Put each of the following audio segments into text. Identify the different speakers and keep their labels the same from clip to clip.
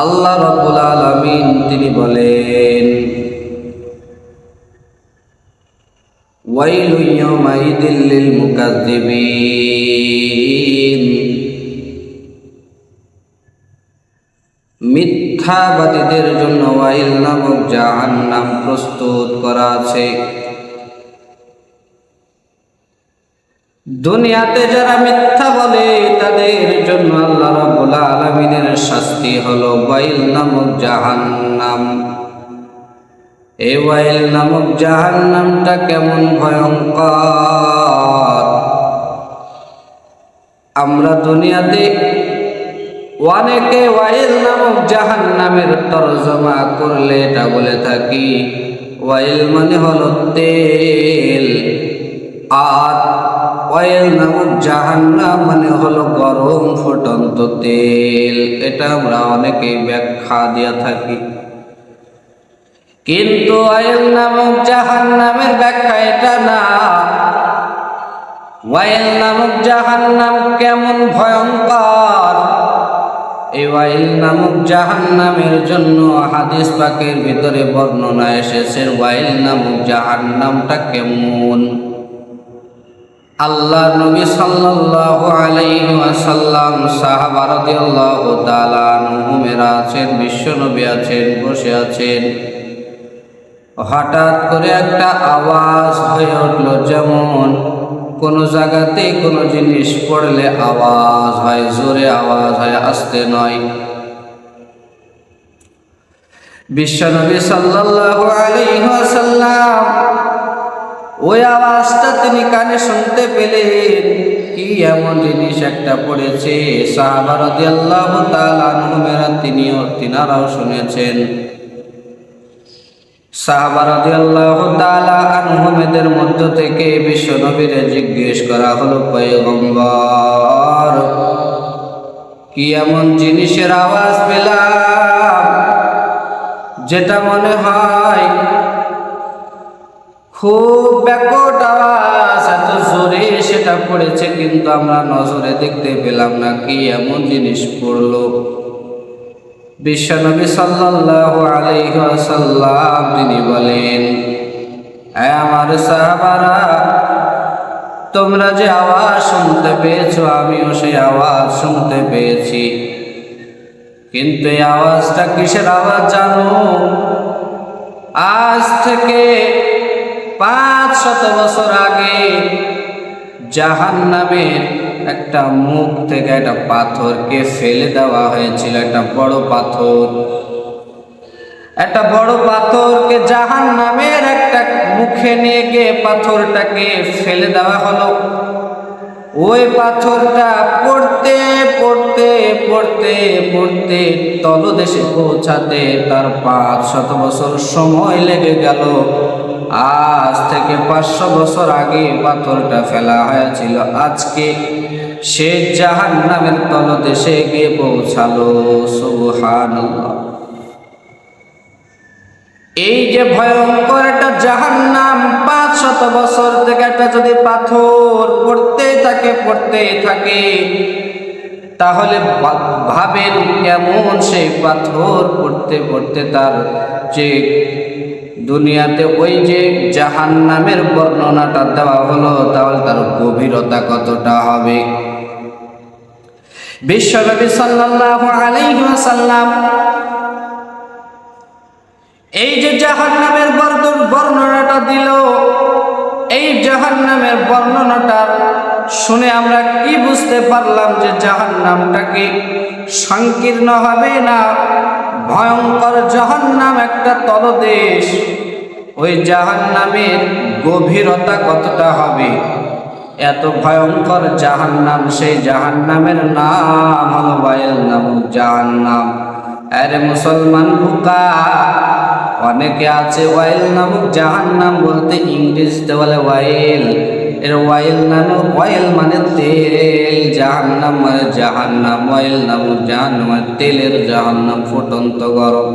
Speaker 1: আল্লাহ রাব্বুল আলামিন তিনি বলেন, ওয়াইলু ইয়াউমাইযিল লিল মুকাজ্জিবিন, মিথ্যাবাদীদের জন্য ওয়াইল নামক জাহান্নাম প্রস্তুত করা আছে। দুনিয়াতে যারা মিথ্যা বলে তাদের জন্য আল্লাহ রাব্বুল আলামিনের শাস্তি হলো ওয়াইল নামক জাহান্নাম। এই ওয়াইল নামক জাহান্নামটা কেমন ভয়ঙ্কর! আমরা দুনিয়াতে অনেকে ওয়াইল নামক জাহান্নামের তরজমা করলে এটা বলে থাকি, ওয়াইল মানে হলো তেল, আর ওয়াইল নামক জাহান্নাম মানে হলো গরম ফুটন্ত তেল। এটা আমরা অনেকে ব্যাখ্যা দিয়া থাকি, কিন্তু ওয়াইল নামক জাহান্নামের ব্যাখ্যা এটা না। ওয়াইল নামক জাহান্নাম কেমন ভয়ঙ্কর! এই ওয়াইল নামক জাহান্নামের জন্য হাদিস পাকের ভিতরে বর্ণনা এসেছে ওয়াইল নামক জাহান্নামটা কেমন। আল্লাহ নবী সাল্লাল্লাহু আলাইহি ওয়াসাল্লাম, সাহাবা রাদিয়াল্লাহু তাআলা আনহুমেরা আছেন, বিশ্ব নবী আছেন, বসে আছেন। হঠাৎ করে একটা আওয়াজ হয়ে উঠল, যেমন কোনো জায়গাতে কোনো জিনিস পড়লে আওয়াজ হয়, জোরে আওয়াজ হয়, আস্তে নয়। বিশ্বনবী সাল্লাল্লাহু আলাইহি ওয়াসাল্লাম ওই আওয়াজটা তিনি কানে শুনতে পেলেন। কি এমন জিনিস একটা পড়েছে, সাহাবা রাদিয়াল্লাহু তাআলা আনহুমেরা তিনারাও শুনেছেন। সাহাবা রাদিয়াল্লাহু তাআলা আনহুমেদের মধ্য থেকে বিশ্ব নবীরে জিজ্ঞেস করা হলো, পয়গম্বর, কি এমন জিনিসের আওয়াজ পেলাম যেটা মনে হয় খুব বিকট আওয়াজ, এত জোরে সেটা পড়েছে, কিন্তু আমরা নজরে দেখতে পেলাম না। কি এমন জিনিস পড়লো? বিশ্বনবী সাল্লাল্লাহু আলাইহি ওয়াসাল্লাম তিনি বলেন, হে আমার সাহাবারা, তোমরা যে আওয়াজ শুনতে পেয়েছো আমিও সেই আওয়াজ শুনতে পেয়েছি, কিন্তু এই আওয়াজটা কিসের আওয়াজ জানো? আজ থেকে 500 বছর আগে জাহান্নামের একটা মুখ থেকে একটা পাথরকে ফেলে দেওয়া হয়েছিল। একটা বড় পাথরকে জাহান্নামের একটা মুখে নিয়ে গিয়ে পাথরটাকে ফেলে দেওয়া হলো। ওই পাথরটা পড়তে পড়তে পড়তে পড়তে তলদেশে পৌঁছাতে তার 500 বছর সময় লেগে গেল। আজ থেকে 500 বছর আগে পাথরটা ফেলা হয়েছিল, আজকে সে জাহান্নামের তলদেশে গিয়ে পৌঁছালো। সুবহানাল্লাহ! এই যে ভয়ঙ্কর একটা জাহান্নাম, 500 বছর থেকে একটা যদি পাথর পড়তে থাকে, তাহলে ভাবেন কেমন সেই পাথর পড়তে পড়তে তার যে দুনিয়াতে ওই যে জাহান্নামের বর্ণনাটা দেওয়া হলো, তাহলে তার গভীরতা কতটা হবে। বিশ্বনবী সাল্লাল্লাহু আলাইহি ওয়াসাল্লাম এই যে জাহান্নামের বর্ণনাটা দিল, এই জাহান্নামের বর্ণনাটা শুনে আমরা কি বুঝতে পারলাম যে জাহান্নামটা কি সংকীর্ণ হবে না ভয়ঙ্কর জাহান্নাম একটা তলদেশ। ওই জাহান্নামের গভীরতা কতটা হবে, এত ভয়ঙ্কর জাহান্নাম। সেই জাহান্নামের নাম হলো ওয়াইল নামক জাহান্নাম। আরে মুসলমান বোকা, অনেকে আছে ওয়াইল নামক জাহান্নাম বলতে ইংরেজিতে বলে ওয়াইল। এর ওয়াইল মানে তেল, জাহান্নাম মানে জাহান্নাম, ওয়াইল নামক জাহান্নাম মানে তেলের জাহান্নাম, ফুটন্ত গরম।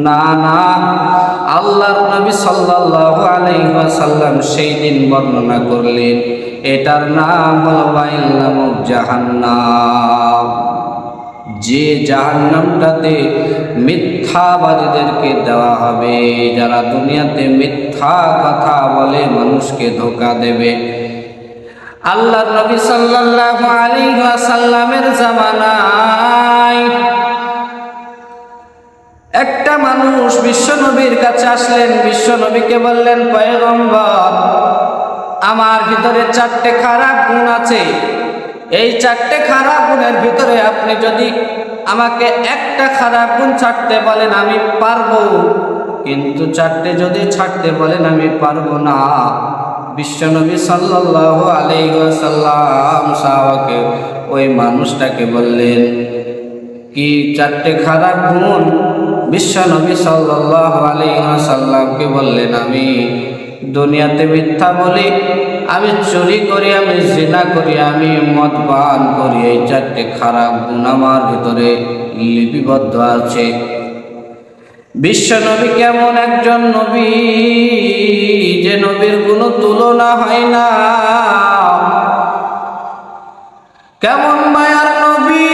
Speaker 1: না না, আল্লাহর নবী সাল্লাল্লাহু আলাইহি ওয়াসাল্লাম সেই দিন বর্ণনা করলেন, এটার নাম হলো ওয়াইল নামক জাহান্নাম। যে জাহান্নামটাতে মিথ্যাবাদীদেরকে দেওয়া হবে, যারা দুনিয়াতে মিথ্যা কথা বলে মানুষকে ধোঁকা দেবে। আল্লাহর নবী সাল্লাল্লাহু আলাইহি ওয়াসাল্লামের জামানায় একটা মানুষ বিশ্বনবীর কাছে আসলেন, বিশ্বনবীকে বললেন, পয়গম্বর, আমার ভিতরে 4টে খারাপ গুণ আছে, এই 4টে খারাপ গুণের ভিতরে আপনি যদি আমাকে একটা খারাপ গুণ ছাড়তে বলেন আমি পারবো, কিন্তু 4টে যদি ছাড়তে বলেন আমি পারবো না। বিশ্বনবী সাল্লাল্লাহু আলাইহি ওয়াসাল্লাম সাহাবাকে ওই মানুষটাকে বললেন, কি 4টে খারাপ গুণ? বিশ্বনবী সাল্লাল্লাহু আলাইহি ওয়াসাল্লামকে বললেন, আমি দুনিয়াতে মিথ্যা বলি, আমি চুরি করি, আমি জিনা করি, আমি মদ পান করি। এই 4টে খারাপ গুণ আমার ভিতরে লিপিবদ্ধ আছে। বিশ্বনবী কেমন একজন নবী, যে নবীর কোনো তুলনা হয় না, কেমন মায়ার নবী,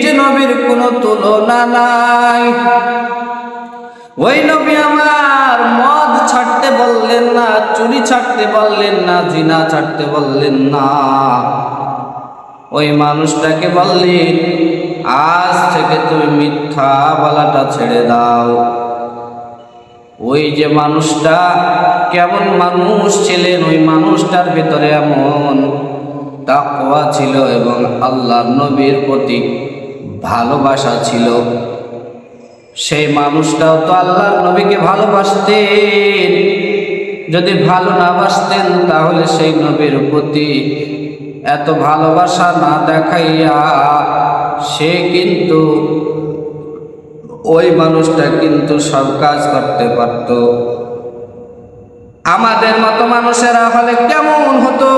Speaker 1: যে নবীর কোনো তুলনা নাই। ওই নবী আমার মদ ছাড়তে বললেন না, চুরি ছাড়তে বললেন না, জিনা ছাড়তে বললেন না। ওই মানুষটাকে বললেন, আজ থেকে তুমি মিথ্যা বলাটা ছেড়ে দাও। ওই যে মানুষটা কেমন মানুষ ছিলেন, ওই মানুষটার ভিতরে এমন তাকওয়া ছিল এবং আল্লাহর নবীর প্রতি ভালোবাসা ছিল। সেই মানুষটাও তো আল্লাহর নবীকে ভালোবাসতেন, যদি ভালো না বাসতেন তাহলে সেই নবীর প্রতি এত ভালোবাসা না দেখাইয়া সে কিন্তু ওই মানুষটা কিন্তু সব কাজ করতে পারত। আমাদের মতো মানুষেরা হলে কেমন হতো?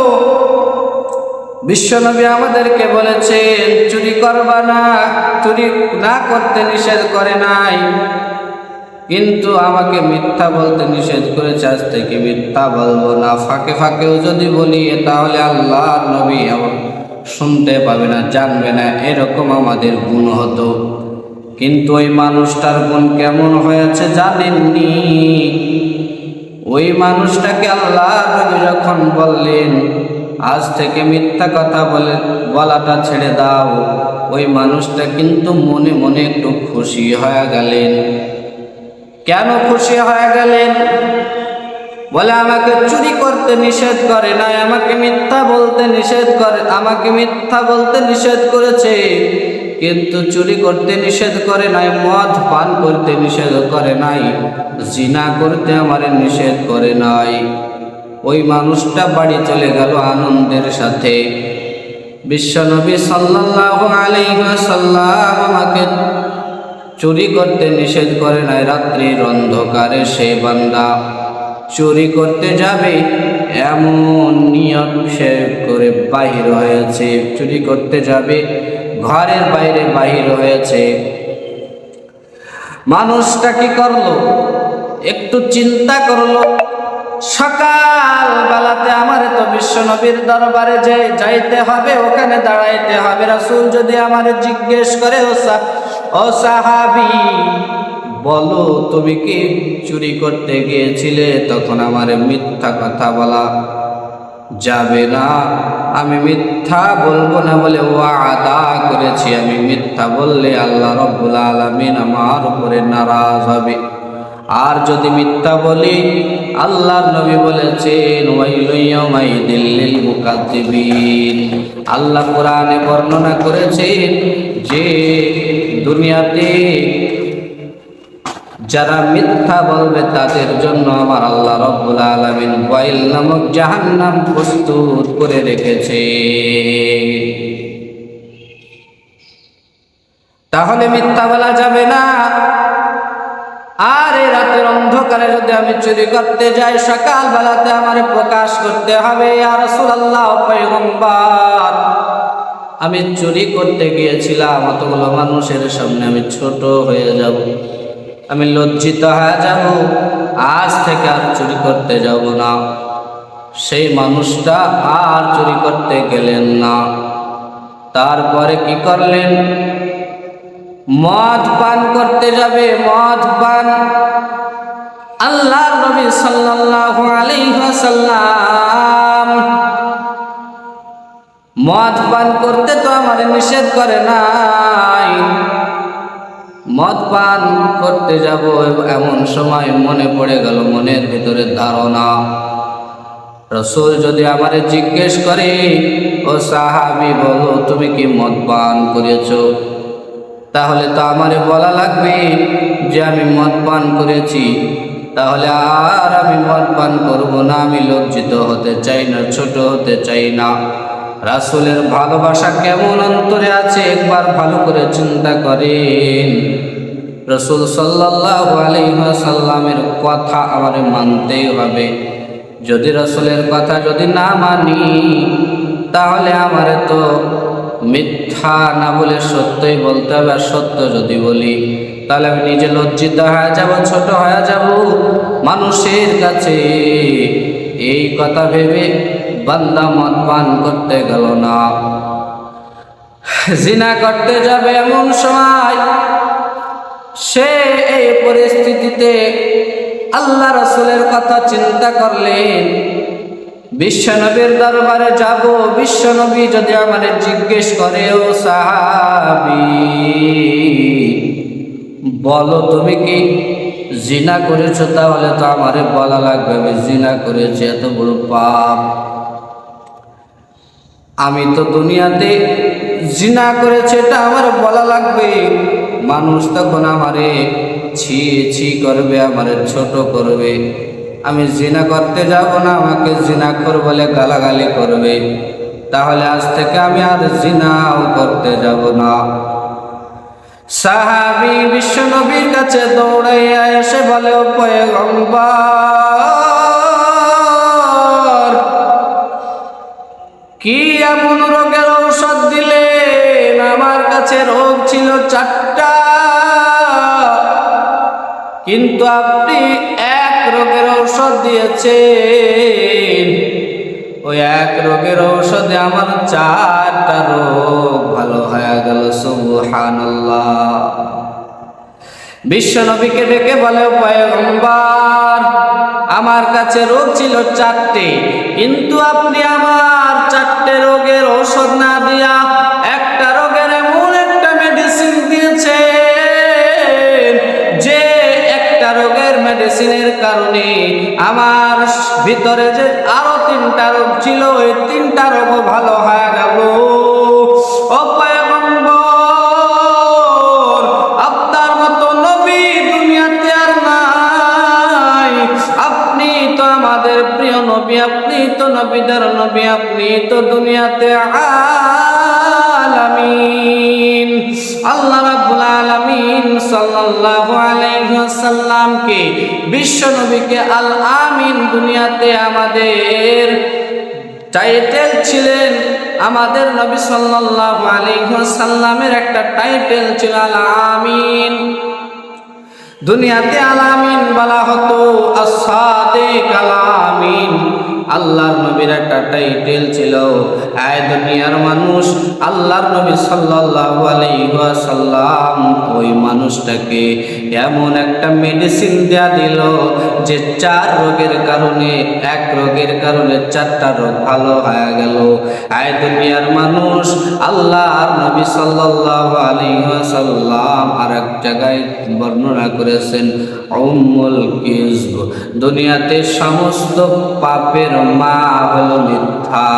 Speaker 1: বিশ্বনবী আমাদেরকে বলেছেন, চুরি করবা না, চুরি না করতে নিষেধ করে নাই, কিন্তু আমাকে মিথ্যা বলতে নিষেধ করেছে। আজ থেকে মিথ্যা বলবো না, ফাঁকে ফাঁকেও যদি বলি তাহলে আল্লাহর নবী শুনতে পাবে না, জানবে না, এরকম আমাদের গুণ হতো। কিন্তু ওই মানুষটার গুণ কেমন হয়েছে জানেননি? ওই মানুষটাকে আল্লাহর নবী যখন বললেন, আজ থেকে মিথ্যা কথা বলাটা ছেড়ে দাও, ওই মানুষটা কিন্তু মনে মনে একটু খুশি হয়ে গেলেন। কেন খুশি হয়ে গেলেন? বলে, আমাকে চুরি করতে নিষেধ করে নাই, আমাকে মিথ্যা বলতে নিষেধ করে, আমাকে মিথ্যা বলতে নিষেধ করেছে, কিন্তু চুরি করতে নিষেধ করে নাই, মদ পান করতে নিষেধ করে নাই, জিনা করতে আমারে নিষেধ করে নাই। ওই মানুষটা বাড়ি চলে গেল আনন্দের সাথে। বিশ্বনবী সাল্লাল্লাহু আলাইহি ওয়াসাল্লাম আমাকে চুরি করতে নিষেধ করে নাই। রাত্রির অন্ধকারে সেই বান্দা চুরি করতে যাবে এমন নিয়ত সে করে বাহির হয়েছে, চুরি করতে যাবে ঘরের বাইরে বাহির হয়েছে। মানুষটা কি করলো? একটু চিন্তা করলো, সকাল বেলাতে আমারে তো বিশ্বনবীর দরবারে যে যাইতে হবে, ওখানে দাঁড়াইতে হবে। রাসূল যদি আমারে জিজ্ঞেস করে, ও সাহাবী, বলো তুমি কি চুরি করতে গিয়েছিলে? তখন আমারে মিথ্যা কথা বলা যাবে না, আমি মিথ্যা বলবো না বলে ওয়াদা করেছি। আমি মিথ্যা বললে আল্লাহ রাব্বুল আলামিন আমার উপরে নারাজ হবে। আর যদি মিথ্যা বলি, আল্লাহর নবী বলেছেন, ওয়াইলু ইয়াউমাইদিল লিল মুকাজ্জিবিন। আল্লাহ কোরআনে বর্ণনা করেছেন যে দুনিয়াতে যারা মিথ্যা বলবে তাদের জন্য আমার আল্লাহ রাব্বুল আলামিন ওয়াইল নামক জাহান্নাম প্রস্তুত করে রেখেছে। তাহলে মিথ্যা বলা যাবে না। আর এই রাতের অন্ধকারে যদি আমি চুরি করতে যাই, সকাল বেলাতে আমার প্রকাশ করতে হবে, ইয়া রাসূলুল্লাহ, পয়গম্বর, আমি চুরি করতে গিয়েছিলাম, অতগুলো মানুষের সামনে আমি ছোট হয়ে যাব, আমি লজ্জিত হয়ে যাব, আজ থেকে আর চুরি করতে যাব না। সেই মানুষটা আর চুরি করতে গেলেন না। তারপরে কি করলেন? মদ পান করতে যাবে, মদ পান। আল্লাহর নবী সাল্লাল্লাহু আলাইহি ওয়াসাল্লাম মদ পান করতে তো আমার নিষেধ করে নাই। মদ পান করতে যাব, এমন সময় মনে পড়ে গেল, মনের ভিতরে ধারণা, রাসূল যদি আমারে জিজ্ঞেস করে, ও সাহাবী বলো তুমি কি মদ পান করেছো, তাহলে তো আমারে বলা লাগবে যে আমি মদ পান করেছি। তাহলে আর আমি মদ পান করব না। আমি লজ্জিত হতে চাই না, ছোট হতে চাই না। রাসূলের ভালোবাসা কেমন অন্তরে আছে একবার ভালো করে চিন্তা করেন। রাসূল সাল্লাল্লাহু আলাইহি ওয়াসাল্লামের কথা আমারে মানতেই হবে। যদি রাসূলের কথা যদি না মানি, তাহলে আমারে তো মিথ্যা না বলে সত্যই বলতে হবে। আর সত্য যদি বলি, তাহলে আমি নিজে লজ্জিত হয়ে যাব, ছোট হয়ে যাব মানুষের কাছে। এই কথা ভেবে বান্দা মদ পান করতে গেল না, জিনা করতে যাবে। এমন সময় সে এই পরিস্থিতিতে আল্লাহ রাসূলের কথা চিন্তা করলেন, বিশ্বনবীর দরবারে যাব। বিশ্বনবী যদি আমারে জিজ্ঞেস করে, ও সাহাবী বলো তুমি কি জিনা করেছো, তাহলে তো আমারে বলা লাগবে আমি জিনা করেছি। এত বড় পাপ, আমি তো দুনিয়াতে জিনা করেছি এটা আমার বলা লাগবে। মানুষ তখন আমারে ছি ছি করবে, আমারে ছোট করবে। আমি জিনা করতে যাব না, আমাকে জিনাখোর বলে গালাগালি করবে। তাহলে আজ থেকে আমি আর জিনাও করতে যাব না। সাহাবী বিশ্বনবীর কাছে দৌড়াইয়া এসে বলে, ও পয়গম্বর, কি এমন রোগের ঔষধ দিলেন? আমার কাছে রোগ ছিল 4টা, কিন্তু আপনি এক রোগের ঔষধ দিয়েছেন। ওই এক রোগের ঔষধে আমার 4টা রোগ ভালো হয়ে গেল। সুবহানাল্লাহ। বিশ্বনবীকে ডেকে বলে, পয়গম্বর আমার কাছে রোগ ছিল 4টে, কিন্তু আপনি আমার 4টে রোগের ঔষধ না দিয়া একটা রোগের এমন একটা মেডিসিন দিয়েছেন যে একটা রোগের মেডিসিনের কারণে আমার ভিতরে যে আরো 3টা রোগ ছিল, ওই 3টা রোগও ভালো হয়ে গেল। ও পয়গম্বর, আপনার মতো নবী দুনিয়াতে আর নাই। আপনি তো আমাদের প্রিয় নবী, আপনি তো নবীদের নবী, আপনি তো দুনিয়াতে আলামিন। আল্লাহ রাব্বুল আলামিন সাল্লাল্লাহু আলাইহি ওয়াসাল্লামকে, বিশ্ব নবীকে আল আমিন, দুনিয়াতে আমাদের টাইটেল ছিলেন। আমাদের নবী সাল্লাল্লাহু আলাইহি ওয়াসাল্লামের একটা টাইটেল ছিল আল আমিন। দুনিয়াতে আল আমিন বলা হতো, as-সাদিক আল আমিন। আল্লাহর নবীর একটা টাইটেল ছিল। আয় দুনিয়ার মানুষ, আল্লাহর নবী সাল্লাল্লাহু আলাইহি ওয়াসাল্লাম ওই মানুষটাকে এমন একটা মেডিসিন দেয়া দিল যে 4 রোগের কারণে, এক রোগের কারণে 4টা রোগ ভালো হয়ে গেল। আয় দুনিয়ার মানুষ, আল্লাহর নবী সাল্লাল্লাহু আলাইহি ওয়াসাল্লাম আরেক জায়গায় বর্ণনা করেছেন, উম্মুল কিযব, দুনিয়াতে সমস্ত পাপের মা হলো মিথ্যা।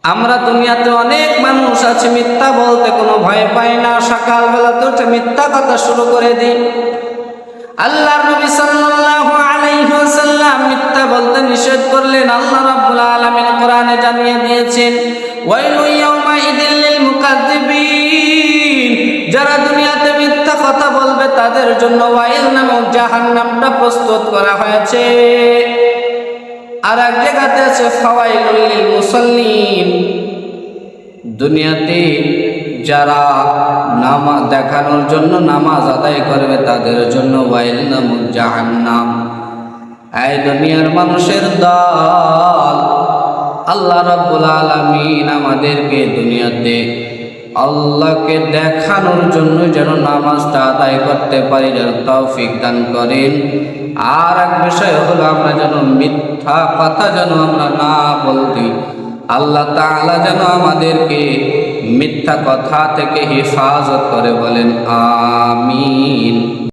Speaker 1: আমরা দুনিয়াতে অনেক মানুষ আছে মিথ্যা বলতে কোনো ভয় পায় না। সকালবেলা তো উঠে মিথ্যা কথা শুরু করে দিই। আল্লাহর নবী সাল্লাল্লাহু আলাইহি ওয়াসাল্লাম মিথ্যা বলতে নিষেধ করলেন। আল্লাহ রাব্বুল আলামিন কোরআনে জানিয়ে দিয়েছেন, ওয়াইলু ইয়াউমাইযিল লিল মুকাজ্জিবিন, যারা দুনিয়াতে মিথ্যা কথা বলবে তাদের জন্য ওয়াইল নামক জাহান্নামটা প্রস্তুত করা হয়েছে। আর এক জায়গাতে আছে ফাওয়াইলুল লিল মুসাল্লিন, দুনিয়াতে যারা নামাজ দেখানোর জন্য নামাজ আদায় করবে তাদের জন্য ওয়াইল নামক জাহান্নাম। এই দুনিয়ার মানুষের দল, আল্লাহ রাব্বুল আলামিন আমাদেরকে দুনিয়াতে আল্লাহকে দেখানোর জন্য যেন নামাজটা আদায় করতে পারি, যেন তৌফিক দান করেন। আর এক বিষয় হলো আমরা যেন মিথ্যা কথা যেন আমরা না বলতে, আল্লাহ তাআলা যেন আমাদেরকে মিথ্যা কথা থেকে হেফাজত করে, বলেন আমিন।